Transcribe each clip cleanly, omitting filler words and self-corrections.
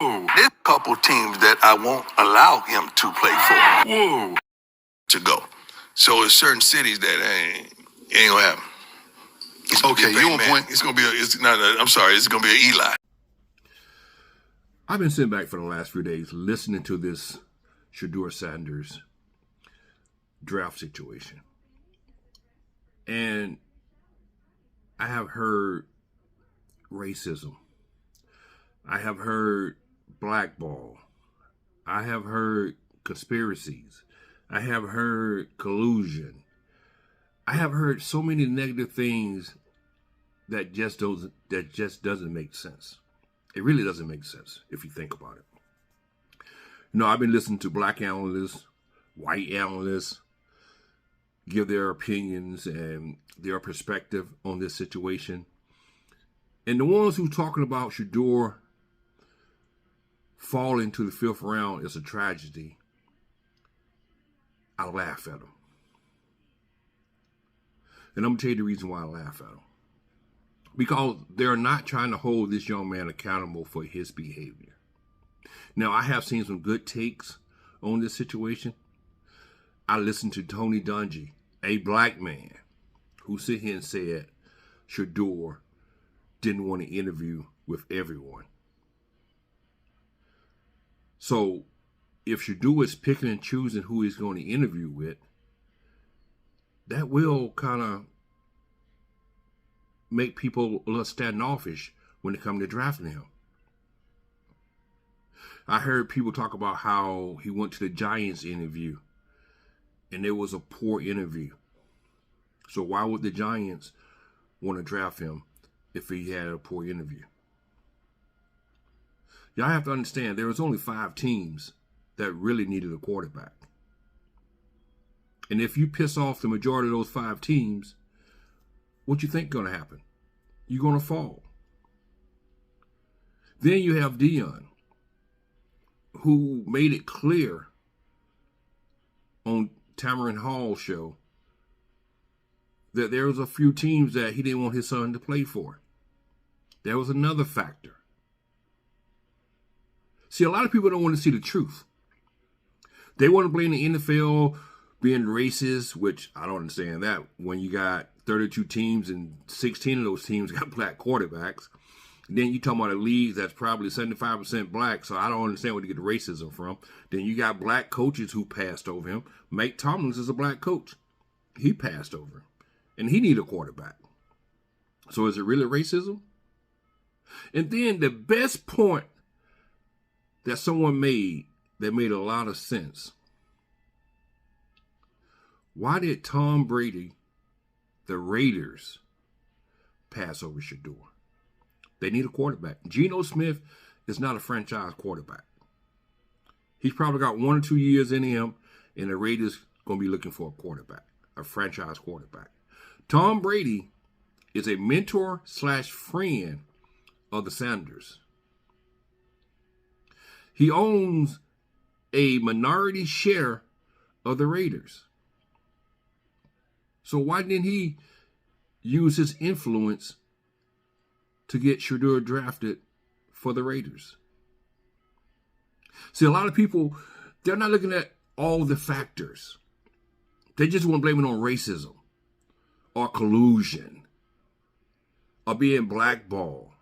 There's a couple teams that I won't allow him to play for. Whoa. To go. So there's certain cities that ain't gonna happen. Okay, you on point. It's gonna be I'm sorry, it's gonna be an Eli. I've been sitting back for the last few days listening to this Shedeur Sanders draft situation. And I have heard racism. I have heard blackball. I have heard conspiracies. I have heard collusion. I have heard so many negative things that just doesn't make sense. It really doesn't make sense if you think about it. You know, I've been listening to black analysts, white analysts give their opinions and their perspective on this situation. And the ones who talking about Shedeur falling to the fifth round is a tragedy, I laugh at them. And I'm going to tell you the reason why I laugh at them. Because they're not trying to hold this young man accountable for his behavior. Now, I have seen some good takes on this situation. I listened to Tony Dungy, a black man, who sit here and said Shedeur didn't want to interview with everyone. So if Shedeur is picking and choosing who he's going to interview with, that will kind of make people a little standoffish when it comes to drafting him. I heard people talk about how he went to the Giants interview and it was a poor interview. So why would the Giants want to draft him if he had a poor interview? Y'all have to understand there was only 5 teams that really needed a quarterback. And if you piss off the majority of those 5 teams, what you think going to happen? You're going to fall. Then you have Dion, who made it clear on Tamron Hall's show that there was a few teams that he didn't want his son to play for. There was another factor. See, a lot of people don't want to see the truth. They want to blame the NFL being racist, which I don't understand that when you got 32 teams and 16 of those teams got black quarterbacks. And then you talking about a league that's probably 75% black, so I don't understand where to get the racism from. Then you got black coaches who passed over him. Mike Tomlin is a black coach. He passed over him. And he needed a quarterback. So is it really racism? And then the best point that someone made that made a lot of sense. Why did Tom Brady, the Raiders, pass over Shedeur? They need a quarterback. Geno Smith is not a franchise quarterback. He's probably got 1 or 2 years in him, and the Raiders going to be looking for a quarterback, a franchise quarterback. Tom Brady is a mentor/friend of the Sanders. He owns a minority share of the Raiders. So why didn't he use his influence to get Shedeur drafted for the Raiders? See, a lot of people, they're not looking at all the factors. They just want to blame it on racism or collusion or being blackballed.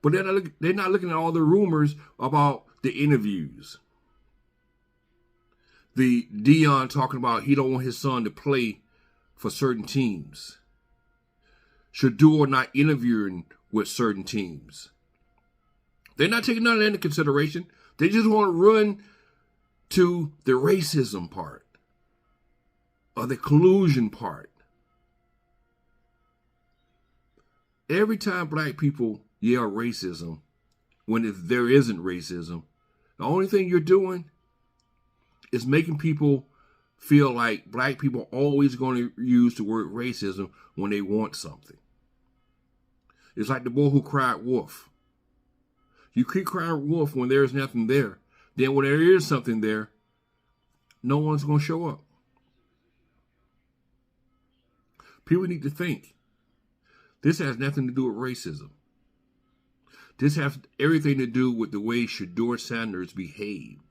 But they're not looking at all the rumors about the interviews. The Dion talking about he don't want his son to play for certain teams. Shedeur not interviewing with certain teams. They're not taking none of that into consideration. They just want to run to the racism part or the collusion part. Every time black people yell racism, when there isn't racism, the only thing you're doing is making people feel like black people are always going to use the word racism when they want something. It's like the boy who cried wolf. You keep crying wolf when there's nothing there. Then when there is something there, no one's going to show up. People need to think. This has nothing to do with racism. This has everything to do with the way Shedeur Sanders behaved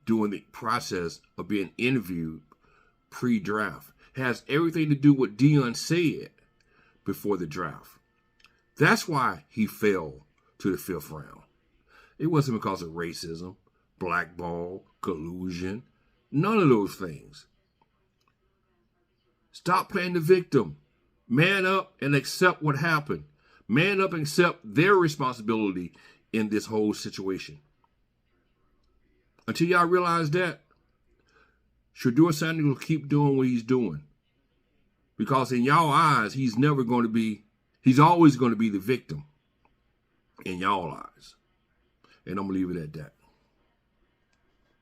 during the process of being interviewed pre-draft. Has everything to do with what Deion said before the draft. That's why he fell to the 5th round. It wasn't because of racism, blackball, collusion, none of those things. Stop playing the victim. Man up and accept what happened. Man up and accept their responsibility in this whole situation. Until y'all realize that, Shedeur Sanders will keep doing what he's doing. Because in y'all eyes, he's always going to be the victim in y'all eyes. And I'm going to leave it at that.